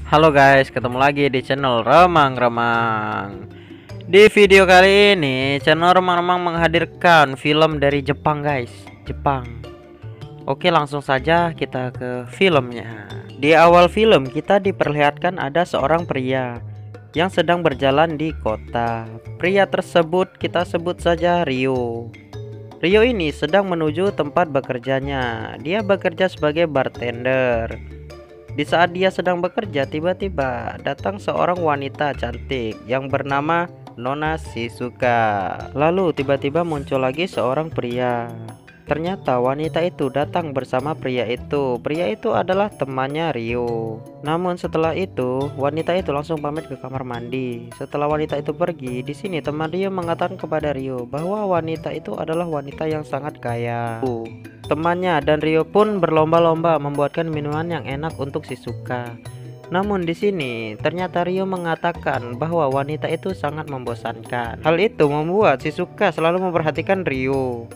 Halo guys, ketemu lagi di channel Remang-Remang. Di video kali ini, channel Remang-Remang menghadirkan film dari Jepang guys. Jepang. Oke, langsung saja kita ke filmnya. Di awal film kita diperlihatkan ada seorang pria yang sedang berjalan di kota. Pria tersebut kita sebut saja Rio. Rio ini sedang menuju tempat bekerjanya. Dia bekerja sebagai bartender. Di saat dia sedang bekerja, tiba-tiba datang seorang wanita cantik yang bernama Nona Shizuka. Lalu tiba-tiba muncul lagi seorang pria. Ternyata wanita itu datang bersama pria itu. Pria itu adalah temannya Rio. Namun setelah itu, wanita itu langsung pamit ke kamar mandi. Setelah wanita itu pergi, di sini teman Rio mengatakan kepada Rio bahwa wanita itu adalah wanita yang sangat kaya. Temannya dan Rio pun berlomba-lomba membuatkan minuman yang enak untuk Shizuka. Namun di sini ternyata Rio mengatakan bahwa wanita itu sangat membosankan. Hal itu membuat Shizuka selalu memperhatikan Rio.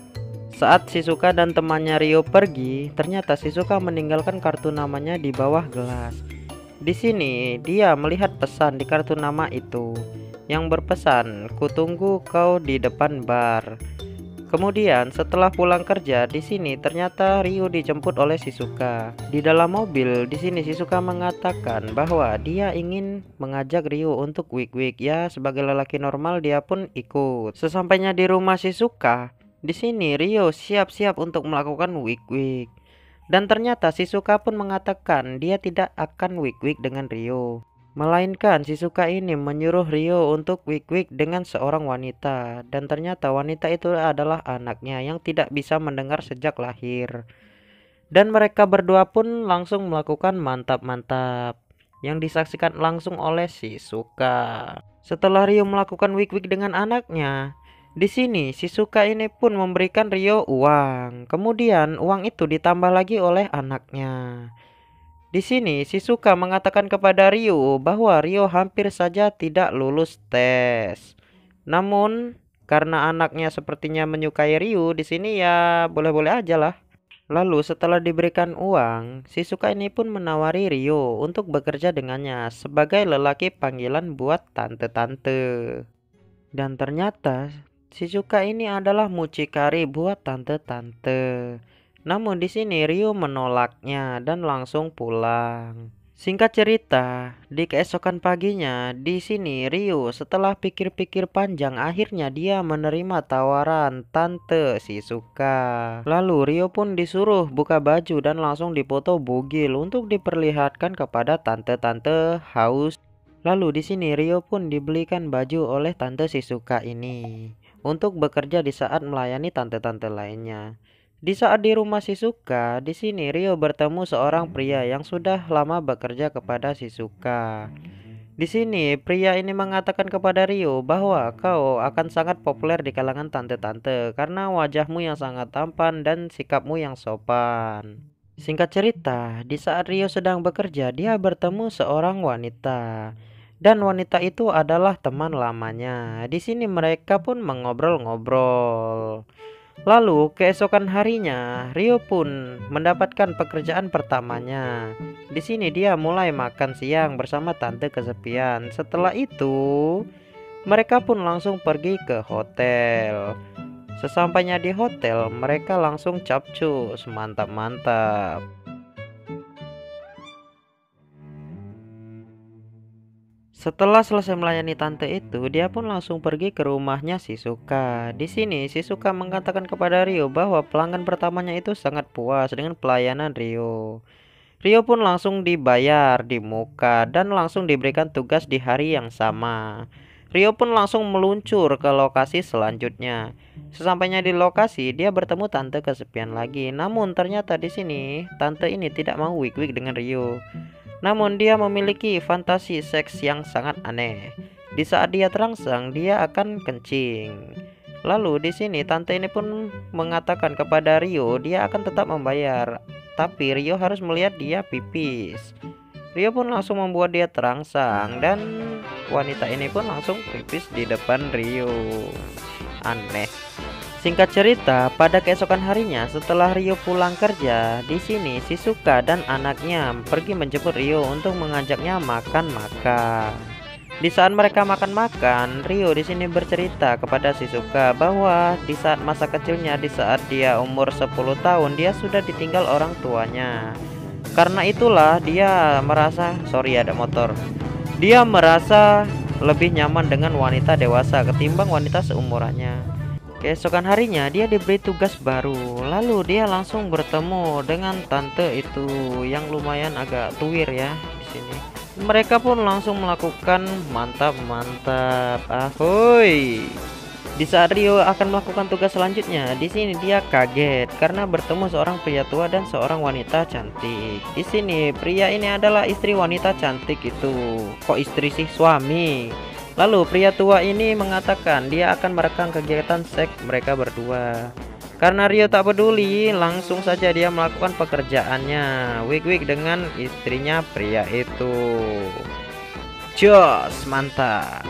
Saat Shizuka dan temannya Rio pergi, ternyata Shizuka meninggalkan kartu namanya di bawah gelas. Di sini dia melihat pesan di kartu nama itu yang berpesan, "Kutunggu kau di depan bar." Kemudian setelah pulang kerja, di sini ternyata Rio dijemput oleh Shizuka. Di dalam mobil, di sini Shizuka mengatakan bahwa dia ingin mengajak Rio untuk wik-wik. Ya, sebagai lelaki normal dia pun ikut. Sesampainya di rumah Shizuka, di sini Rio siap-siap untuk melakukan wik-wik. Dan ternyata Shizuka pun mengatakan dia tidak akan wik-wik dengan Rio. Melainkan Shizuka ini menyuruh Rio untuk wik-wik dengan seorang wanita. Dan ternyata wanita itu adalah anaknya yang tidak bisa mendengar sejak lahir. Dan mereka berdua pun langsung melakukan mantap-mantap yang disaksikan langsung oleh Shizuka. Setelah Rio melakukan wik-wik dengan anaknya, di sini Shizuka ini pun memberikan Rio uang. Kemudian uang itu ditambah lagi oleh anaknya. Di sini Shizuka mengatakan kepada Rio bahwa Rio hampir saja tidak lulus tes. Namun karena anaknya sepertinya menyukai Rio, di sini ya boleh-boleh aja lah. Lalu setelah diberikan uang, Shizuka ini pun menawari Rio untuk bekerja dengannya sebagai lelaki panggilan buat tante-tante. Dan ternyata Shizuka ini adalah mucikari buat tante-tante. Namun di sini Rio menolaknya dan langsung pulang. Singkat cerita, di keesokan paginya, di sini Rio setelah pikir-pikir panjang akhirnya dia menerima tawaran tante Shizuka. Lalu Rio pun disuruh buka baju dan langsung dipoto bugil untuk diperlihatkan kepada tante-tante haus. Lalu di sini Rio pun dibelikan baju oleh tante Shizuka ini untuk bekerja di saat melayani tante-tante lainnya. Di saat di rumah Shizuka, di sini Rio bertemu seorang pria yang sudah lama bekerja kepada Shizuka. Di sini pria ini mengatakan kepada Rio bahwa kau akan sangat populer di kalangan tante-tante karena wajahmu yang sangat tampan dan sikapmu yang sopan. Singkat cerita, di saat Rio sedang bekerja, dia bertemu seorang wanita. Dan wanita itu adalah teman lamanya. Di sini mereka pun mengobrol-ngobrol. Lalu keesokan harinya, Rio pun mendapatkan pekerjaan pertamanya. Di sini dia mulai makan siang bersama tante kesepian. Setelah itu, mereka pun langsung pergi ke hotel. Sesampainya di hotel, mereka langsung capcus, mantap-mantap. Setelah selesai melayani tante itu, dia pun langsung pergi ke rumahnya Shizuka. Di sini Shizuka mengatakan kepada Rio bahwa pelanggan pertamanya itu sangat puas dengan pelayanan Rio. Rio pun langsung dibayar di muka dan langsung diberikan tugas di hari yang sama. Rio pun langsung meluncur ke lokasi selanjutnya. Sesampainya di lokasi, dia bertemu tante kesepian lagi. Namun ternyata di sini tante ini tidak mau wik-wik dengan Rio. Namun dia memiliki fantasi seks yang sangat aneh. Di saat dia terangsang, dia akan kencing. Lalu di sini tante ini pun mengatakan kepada Rio dia akan tetap membayar, tapi Rio harus melihat dia pipis. Rio pun langsung membuat dia terangsang dan wanita ini pun langsung pipis di depan Rio. Aneh. Singkat cerita, pada keesokan harinya setelah Rio pulang kerja, di sini Shizuka dan anaknya pergi menjemput Rio untuk mengajaknya makan-makan. Di saat mereka makan-makan, Rio di sini bercerita kepada Shizuka bahwa di saat masa kecilnya, di saat dia umur 10 tahun, dia sudah ditinggal orang tuanya. Karena itulah dia merasa, sorry ada motor. Dia merasa lebih nyaman dengan wanita dewasa ketimbang wanita seumurannya. Keesokan harinya dia diberi tugas baru. Lalu dia langsung bertemu dengan tante itu yang lumayan agak tuir ya di sini. Mereka pun langsung melakukan mantap-mantap. Ahoy. Di saat Rio akan melakukan tugas selanjutnya, di sini dia kaget karena bertemu seorang pria tua dan seorang wanita cantik. Di sini pria ini adalah istri wanita cantik itu. Kok istri sih, suami? Lalu pria tua ini mengatakan dia akan merekam kegiatan seks mereka berdua. Karena Rio tak peduli, langsung saja dia melakukan pekerjaannya. Wig-wig dengan istrinya pria itu. Jos, mantap.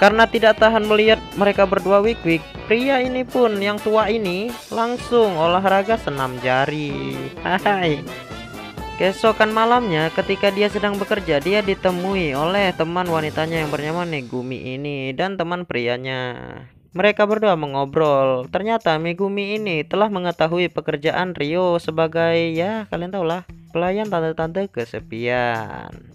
Karena tidak tahan melihat mereka berdua wig-wig, pria ini pun yang tua ini langsung olahraga senam jari. Hai. Keesokan malamnya ketika dia sedang bekerja, dia ditemui oleh teman wanitanya yang bernama Megumi ini dan teman prianya. Mereka berdua mengobrol. Ternyata Megumi ini telah mengetahui pekerjaan Rio sebagai, ya kalian tahulah, pelayan tante-tante kesepian.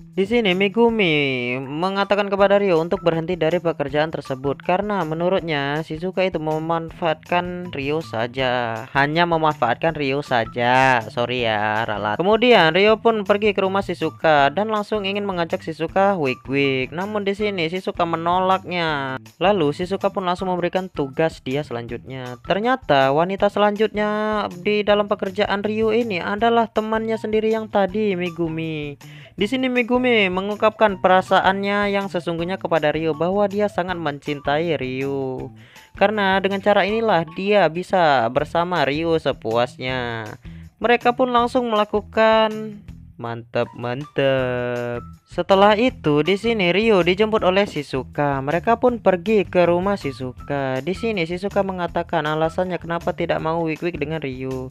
Di sini Megumi mengatakan kepada Rio untuk berhenti dari pekerjaan tersebut karena menurutnya Shizuka itu memanfaatkan Rio saja, hanya memanfaatkan Rio saja. Sorry ya, ralat. Kemudian Rio pun pergi ke rumah Shizuka dan langsung ingin mengajak Shizuka wig-wig. Namun di sini Shizuka menolaknya. Lalu Shizuka pun langsung memberikan tugas dia selanjutnya. Ternyata wanita selanjutnya di dalam pekerjaan Rio ini adalah temannya sendiri yang tadi, Megumi. Di sini Megumi mengungkapkan perasaannya yang sesungguhnya kepada Rio bahwa dia sangat mencintai Rio. Karena dengan cara inilah dia bisa bersama Rio sepuasnya. Mereka pun langsung melakukan mantap. Setelah itu di sini Rio dijemput oleh Shizuka. Mereka pun pergi ke rumah Shizuka. Di sini Shizuka mengatakan alasannya kenapa tidak mau wig-wig dengan Rio.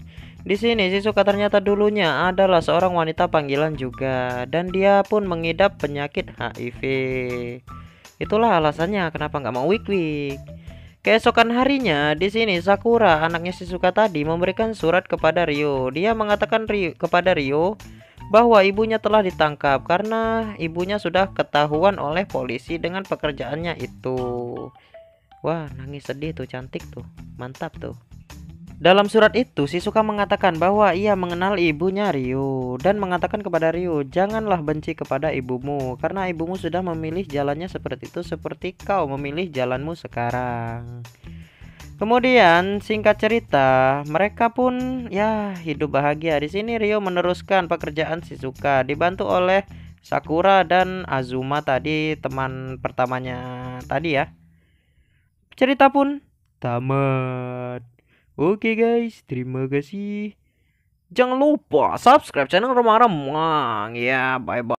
Di sini Shizuka ternyata dulunya adalah seorang wanita panggilan juga dan dia pun mengidap penyakit HIV. Itulah alasannya kenapa nggak mau wig-wig. Keesokan harinya di sini Sakura anaknya Shizuka tadi memberikan surat kepada Rio. Dia mengatakan kepada Rio bahwa ibunya telah ditangkap karena ibunya sudah ketahuan oleh polisi dengan pekerjaannya itu. Wah, nangis sedih tuh, cantik tuh, mantap tuh. Dalam surat itu, Shizuka mengatakan bahwa ia mengenal ibunya Rio dan mengatakan kepada Rio, janganlah benci kepada ibumu karena ibumu sudah memilih jalannya seperti itu seperti kau memilih jalanmu sekarang. Kemudian singkat cerita, mereka pun ya hidup bahagia. Di sini Rio meneruskan pekerjaan Shizuka dibantu oleh Sakura dan Azuma tadi, teman pertamanya tadi ya. Cerita pun tamat. Oke guys, terima kasih. Jangan lupa subscribe channel Remang Remang ya. Bye bye.